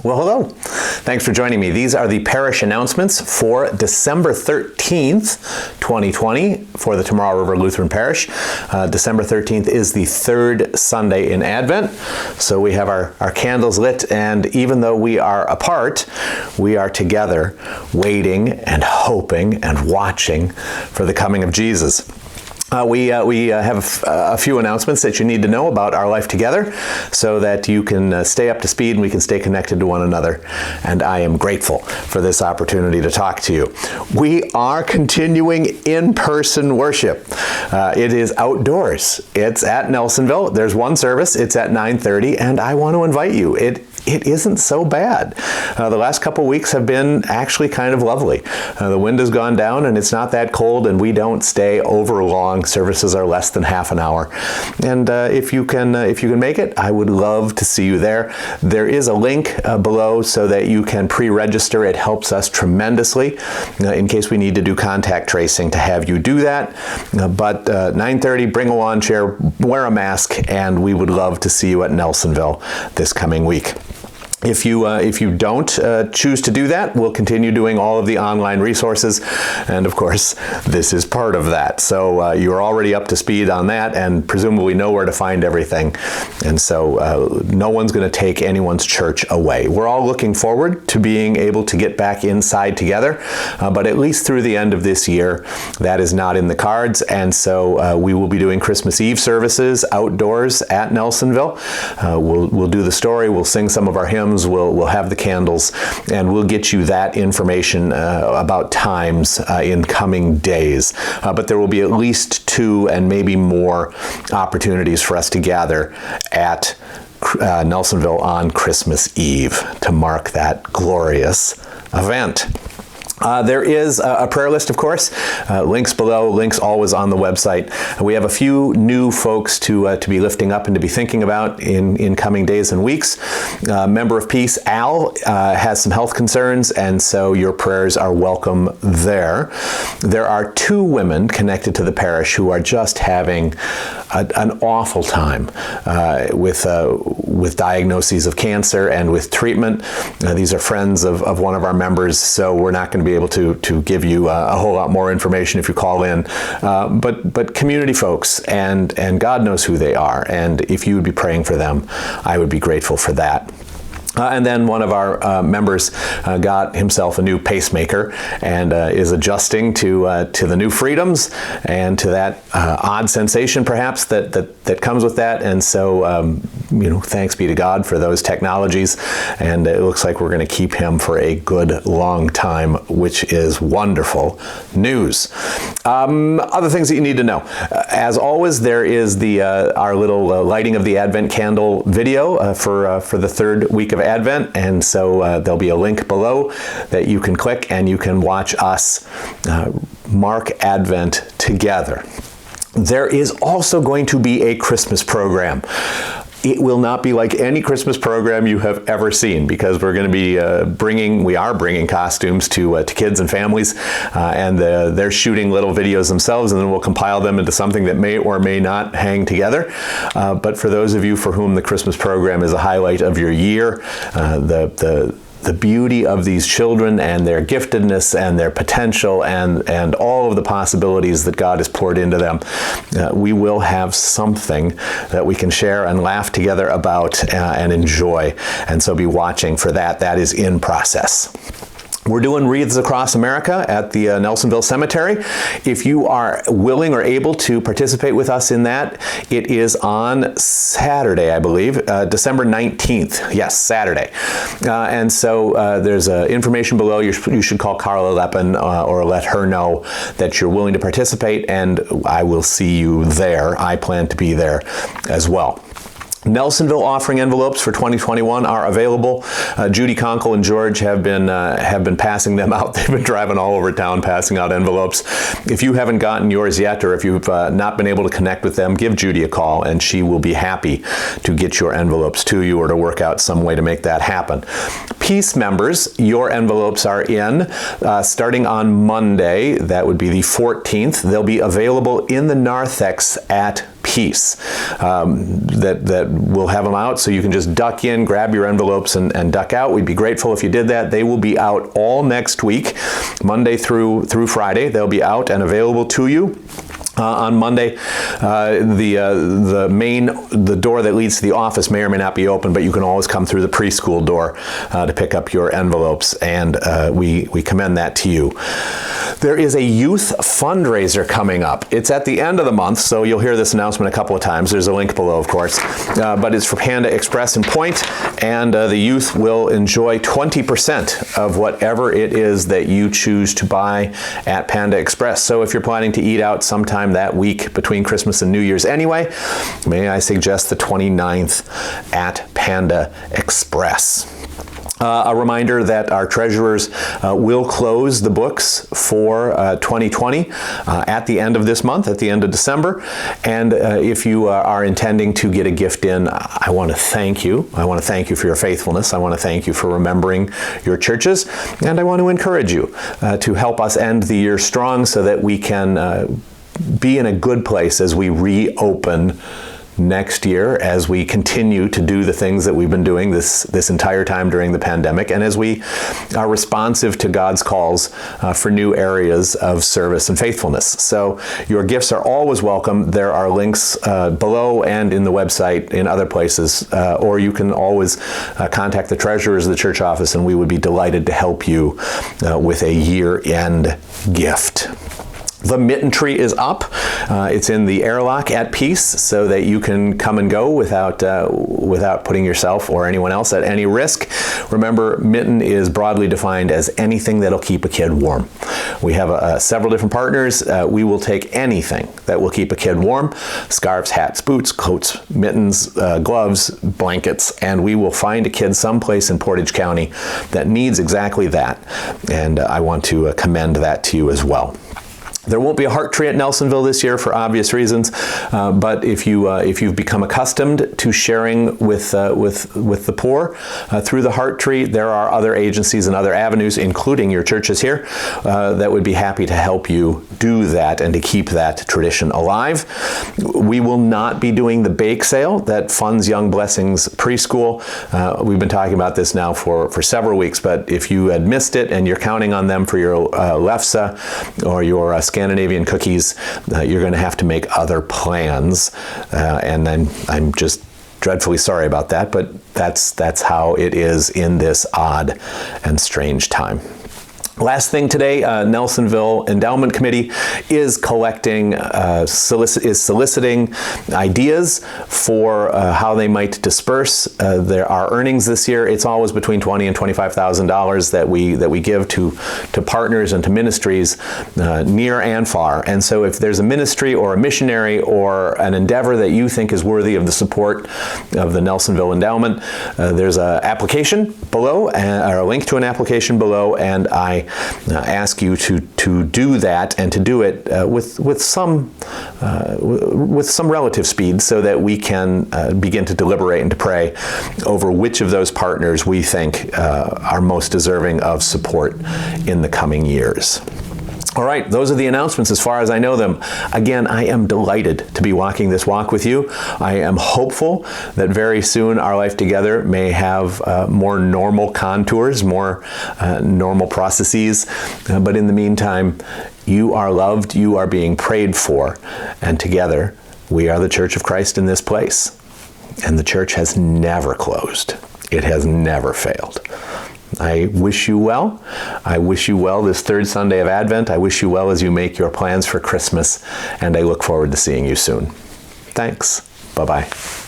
Well, hello. Thanks for joining me. These are the parish announcements for December 13th, 2020 for the Tomorrow River Lutheran Parish. December 13th is the third Sunday in Advent. So we have our candles lit, and even though we are apart, we are together waiting and hoping and watching for the coming of Jesus. We have a few announcements that you need to know about our life together so that you can stay up to speed and we can stay connected to one another. And I am grateful for this opportunity to talk to you. We are continuing in-person worship. It is outdoors. It's at Nelsonville. There's one service. It's at 9:30, and I want to invite you. It isn't so bad. The last couple weeks have been actually kind of lovely. The wind has gone down and it's not that cold, and we don't stay over long. Services are less than half an hour. And if you can make it, I would love to see you there. There is a link below so that you can pre-register. It helps us tremendously in case we need to do contact tracing to have you do that. But 9:30, bring a lawn chair, wear a mask, and we would love to see you at Nelsonville this coming week. If you don't choose to do that, we'll continue doing all of the online resources, and of course, this is part of that. So you're already up to speed on that, and presumably know where to find everything. And so no one's going to take anyone's church away. We're all looking forward to being able to get back inside together, but at least through the end of this year, that is not in the cards. And so we will be doing Christmas Eve services outdoors at Nelsonville. We'll do the story. We'll sing some of our hymns. We'll have the candles, and we'll get you that information about times in coming days. But there will be at least 2 and maybe more opportunities for us to gather at Nelsonville on Christmas Eve to mark that glorious event. There is a prayer list, of course. Links below, links always on the website. We have a few new folks to be lifting up and to be thinking about in coming days and weeks. Member of Peace, Al, has some health concerns, and so your prayers are welcome there. There are 2 women connected to the parish who are just having an awful time with diagnoses of cancer and with treatment. These are friends of one of our members, so we're not going to be able to give you a whole lot more information if you call in. But community folks, and God knows who they are, and if you would be praying for them, I would be grateful for that. And then one of our members got himself a new pacemaker and is adjusting to the new freedoms and to that odd sensation perhaps that comes with that. And so, thanks be to God for those technologies. And it looks like we're going to keep him for a good long time, which is wonderful news. Other things that you need to know. As always, there is our little lighting of the Advent candle video for the third week of Advent, and so there'll be a link below that you can click and you can watch us mark Advent together. There is also going to be a Christmas program. It will not be like any Christmas program you have ever seen, because we're going to be bringing costumes to kids and families, and they're shooting little videos themselves, and then we'll compile them into something that may or may not hang together. But for those of you for whom the Christmas program is a highlight of your year, the beauty of these children and their giftedness and their potential and all of the possibilities that God has poured into them, we will have something that we can share and laugh together about and enjoy. And so be watching for that. That is in process. We're doing Wreaths Across America at the Nelsonville Cemetery. If you are willing or able to participate with us in that, it is on Saturday, I believe, December 19th. Yes, Saturday. And so there's information below. You should call Carla Leppin or let her know that you're willing to participate, and I will see you there. I plan to be there as well. Nelsonville offering envelopes for 2021 are available. Judy Conkle and George have been passing them out. They've been driving all over town passing out envelopes. If you haven't gotten yours yet, or if you've not been able to connect with them, give Judy a call and she will be happy to get your envelopes to you or to work out some way to make that happen. Peace members, your envelopes are in starting on Monday. That would be the 14th. They'll be available in the narthex at apiece. That we'll have them out, so you can just duck in, grab your envelopes, and duck out. We'd be grateful if you did that. They will be out all next week, Monday through Friday. They'll be out and available to you. On Monday, the door that leads to the office may or may not be open, but you can always come through the preschool door to pick up your envelopes, and we commend that to you. There is a youth fundraiser coming up. It's at the end of the month, so you'll hear this announcement a couple of times. There's a link below, of course, but it's for Panda Express and Point, and the youth will enjoy 20% of whatever it is that you choose to buy at Panda Express. So if you're planning to eat out sometime that week between Christmas and New Year's anyway, may I suggest the 29th at Panda Express. A reminder that our treasurers will close the books for 2020 at the end of this month, at the end of December. And if you are intending to get a gift in, I want to thank you. I want to thank you for your faithfulness. I want to thank you for remembering your churches. And I want to encourage you to help us end the year strong so that we can be in a good place as we reopen next year, as we continue to do the things that we've been doing this entire time during the pandemic, and as we are responsive to God's calls for new areas of service and faithfulness. So your gifts are always welcome. There are links below and in the website, in other places, or you can always contact the treasurers of the church office, and we would be delighted to help you with a year-end gift. The Mitten Tree is up. It's in the airlock at Peace, so that you can come and go without putting yourself or anyone else at any risk. Remember, Mitten is broadly defined as anything that'll keep a kid warm. We have several different partners. We will take anything that will keep a kid warm: scarves, hats, boots, coats, mittens, gloves, blankets, and we will find a kid someplace in Portage County that needs exactly that. And I want to commend that to you as well. There won't be a heart tree at Nelsonville this year for obvious reasons, but if you've become accustomed to sharing with the poor through the heart tree, there are other agencies and other avenues, including your churches here, that would be happy to help you do that and to keep that tradition alive. We will not be doing the bake sale that funds Young Blessings Preschool. We've been talking about this now for several weeks, but if you had missed it and you're counting on them for your lefse or your Scandinavian cookies, you're going to have to make other plans, and I'm just dreadfully sorry about that, but that's how it is in this odd and strange time. Last thing today, Nelsonville Endowment Committee is collecting, soliciting ideas for how they might disperse our earnings this year. It's always between $20,000 and $25,000 that we give to partners and to ministries near and far. And so, if there's a ministry or a missionary or an endeavor that you think is worthy of the support of the Nelsonville Endowment, there's an application below, or a link to an application below, and I ask you to do that, and to do it with some relative speed, so that we can begin to deliberate and to pray over which of those partners we think are most deserving of support in the coming years. All right, those are the announcements as far as I know them. Again, I am delighted to be walking this walk with you. I am hopeful that very soon our life together may have more normal contours, more normal processes. But in the meantime, you are loved, you are being prayed for, and together we are the Church of Christ in this place. And the church has never closed. It has never failed. I wish you well. I wish you well this third Sunday of Advent. I wish you well as you make your plans for Christmas, and I look forward to seeing you soon. Thanks. Bye-bye.